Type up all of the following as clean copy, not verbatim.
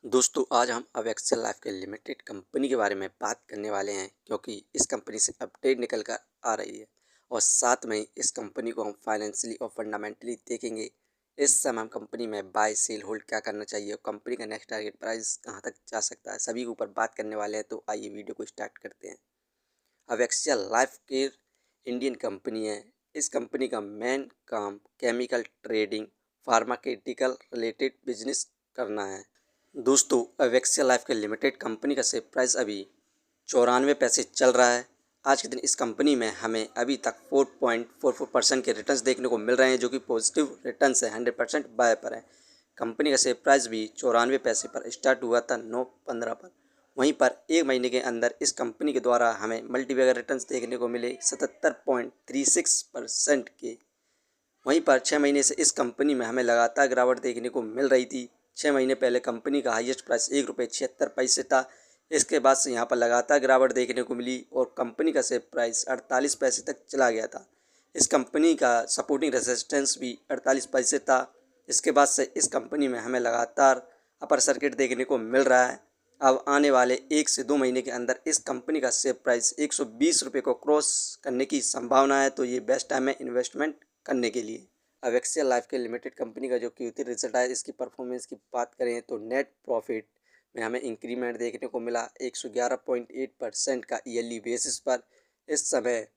दोस्तों आज हम अब एक्सेल लाइफ के लिमिटेड कंपनी के बारे में बात करने वाले हैं क्योंकि इस कंपनी से अपडेट निकल कर आ रही है और साथ में इस कंपनी को हम फाइनेंशियली और फंडामेंटली देखेंगे। इस समय हम कंपनी में बाय सेल होल्ड क्या करना चाहिए और कंपनी का नेक्स्ट टारगेट प्राइस कहां तक जा सकता है, सभी के ऊपर बात करने वाले हैं। तो आइए वीडियो को स्टार्ट करते हैं। अब Excel life care Indian company है। इस कंपनी का मेन काम chemical trading pharmaceutical related business करना है। दोस्तों अब एक्सेल लाइफ के लिमिटेड कंपनी का शेयर प्राइस अभी 94 पैसे चल रहा है। आज के दिन इस कंपनी में हमें अभी तक 4.44% के रिटर्न्स देखने को मिल रहे हैं, जो कि पॉजिटिव रिटर्न्स है। 100% बाय पर है। कंपनी का शेयर प्राइस भी 94 पैसे पर स्टार्ट हुआ था 9/15 पर। वहीं पर एक महीने के अंदर इस कंपनी के द्वारा हमें मल्टीबैगर रिटर्न्स देखने को मिले 77.36% के। वहीं पर 6 महीने से इस कंपनी में हमें लगातार गिरावट देखने को मिल रही थी। 6 महीने पहले कंपनी का हाईएस्ट प्राइस ₹1.76 था। इसके बाद से यहाँ पर लगातार गिरावट देखने को मिली और कंपनी का शेयर प्राइस 48 पैसे तक चला गया था। इस कंपनी का सपोर्टिंग रेजिस्टेंस भी 48 पैसे था। इसके बाद से इस कंपनी में हमें लगातार अपर सर्किट देखने को मिल रहा है। अब आने वाले 1 से 2 महीने के अंदर इस कंपनी का शेयर प्राइस ₹120 को क्रॉस करने की संभावना है। तो ये बेस्ट टाइम है इन्वेस्टमेंट करने के लिए। अब एक्सेल लाइफ के लिमिटेड कंपनी का जो Q3 रिजल्ट आया, इसकी परफॉर्मेंस की बात करें तो नेट प्रॉफिट में हमें इंक्रीमेंट देखने को मिला 111.8% का ईयरली बेसिस पर। इस समय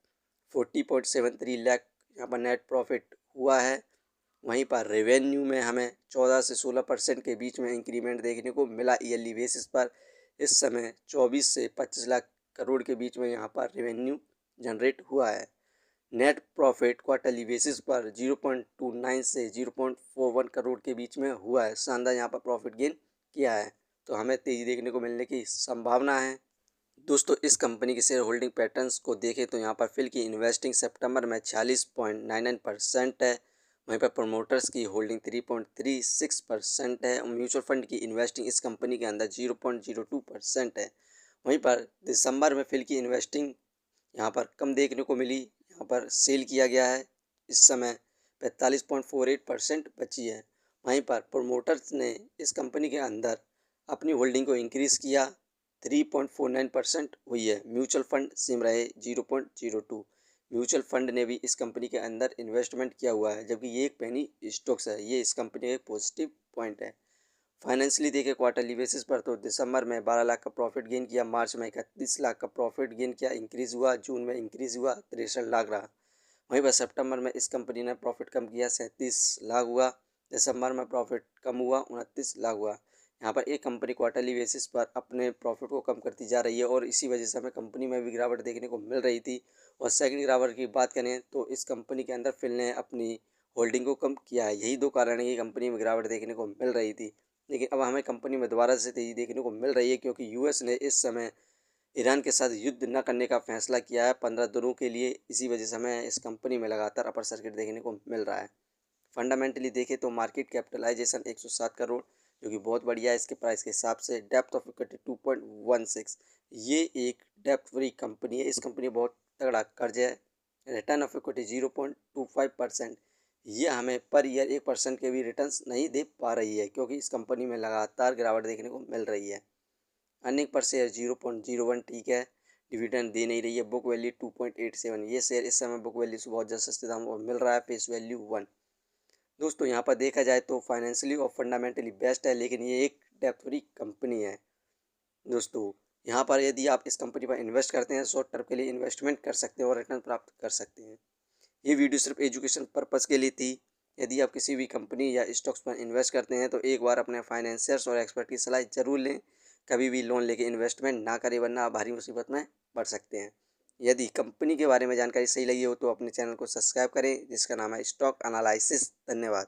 40.73 लाख यहाँ पर नेट प्रॉफिट हुआ है। वहीं पर रेवेन्यू में हमें 14 से 16% के बीच में इंक्रीमेंट देखने को मिला ईयरली बेसिस पर। इस समय 24 से 25 लाख करोड़ के बीच में यहाँ पर रेवेन्यू जनरेट हुआ है। नेट प्रॉफिट क्वार्टरली बेसिस पर 0.29 से 0.41 करोड़ के बीच में हुआ है। शानदार यहाँ पर प्रॉफिट गेन किया है, तो हमें तेज़ी देखने को मिलने की संभावना है। दोस्तों इस कंपनी के शेयर होल्डिंग पैटर्न्स को देखें तो यहाँ पर फिल की इन्वेस्टिंग सितंबर में 46.99% है। वहीं पर प्रमोटर्स की होल्डिंग 3.36% है। म्यूचुअल फंड की इन्वेस्टिंग इस कंपनी के अंदर 0.02% है। वहीं पर दिसंबर में फिल की इन्वेस्टिंग यहाँ पर कम देखने को मिली। यहाँ पर सेल किया गया है। इस समय 45.48% बची है। वहीं पर प्रोमोटर्स ने इस कंपनी के अंदर अपनी होल्डिंग को इंक्रीज़ किया, 3.49% हुई है। म्यूचुअल फंड सेम रहे 0.02। म्यूचुअल फंड ने भी इस कंपनी के अंदर इन्वेस्टमेंट किया हुआ है, जबकि ये एक पेनी स्टॉक्स है। ये इस कंपनी का एक पॉजिटिव पॉइंट है। फाइनेंशियली देखे क्वार्टरली बेसिस पर तो दिसंबर में 12 लाख का प्रॉफिट गेन किया, मार्च में 31 लाख का प्रॉफिट गेन किया, इंक्रीज़ हुआ, जून में इंक्रीज़ हुआ 63 लाख रहा। वहीं पर सितंबर में इस कंपनी ने प्रॉफिट कम किया, 37 लाख हुआ। दिसंबर में प्रॉफिट कम हुआ, 29 लाख हुआ। यहाँ पर एक कंपनी क्वार्टरली बेसिस पर अपने प्रॉफिट को कम करती जा रही है और इसी वजह से हमें कंपनी में भी गिरावट देखने को मिल रही थी। और सेकंड गिरावट की बात करें तो इस कंपनी के अंदर फिल ने अपनी होल्डिंग को कम किया है। यही दो कारण है कि कंपनी में गिरावट देखने को मिल रही थी। लेकिन अब हमें कंपनी में दोबारा से तेज़ी देखने को मिल रही है, क्योंकि यूएस ने इस समय ईरान के साथ युद्ध न करने का फैसला किया है 15 दिनों के लिए। इसी वजह से हमें इस कंपनी में लगातार अपर सर्किट देखने को मिल रहा है। फंडामेंटली देखें तो मार्केट कैपिटलाइजेशन 107 करोड़, जो कि बहुत बढ़िया है इसके प्राइस के हिसाब से। डेप्थ ऑफ इक्विटी 2.16, ये एक डेप्थ फ्री कंपनी है। इस कंपनी बहुत तगड़ा कर्ज है। रिटर्न ऑफ इक्विटी 0.25%, ये हमें पर ईयर 1% के भी रिटर्न्स नहीं दे पा रही है, क्योंकि इस कंपनी में लगातार गिरावट देखने को मिल रही है। अर्निंग पर शेयर 0.01 ठीक है। डिविडेंड दे नहीं रही है। बुक वैल्यू 2.87, ये शेयर इस समय बुक वैल्यू से बहुत ज़्यादा सस्ते दाम और मिल रहा है। Face value 1। दोस्तों यहाँ पर देखा जाए तो फाइनेंशियली और फंडामेंटली बेस्ट है, लेकिन ये एक डेप्थ फ्री कंपनी है। दोस्तों यहाँ पर यदि आप इस कंपनी पर इन्वेस्ट करते हैं, शॉर्ट टर्म के लिए इन्वेस्टमेंट कर सकते हैं और रिटर्न प्राप्त कर सकते हैं। ये वीडियो सिर्फ एजुकेशन पर्पज़ के लिए थी। यदि आप किसी भी कंपनी या स्टॉक्स पर इन्वेस्ट करते हैं तो एक बार अपने फाइनेंसियर्स और एक्सपर्ट की सलाह ज़रूर लें। कभी भी लोन लेके इन्वेस्टमेंट ना करें, वरना आप भारी मुसीबत में पड़ सकते हैं। यदि कंपनी के बारे में जानकारी सही लगी हो तो अपने चैनल को सब्सक्राइब करें, जिसका नाम है स्टॉक एनालिसिस। धन्यवाद।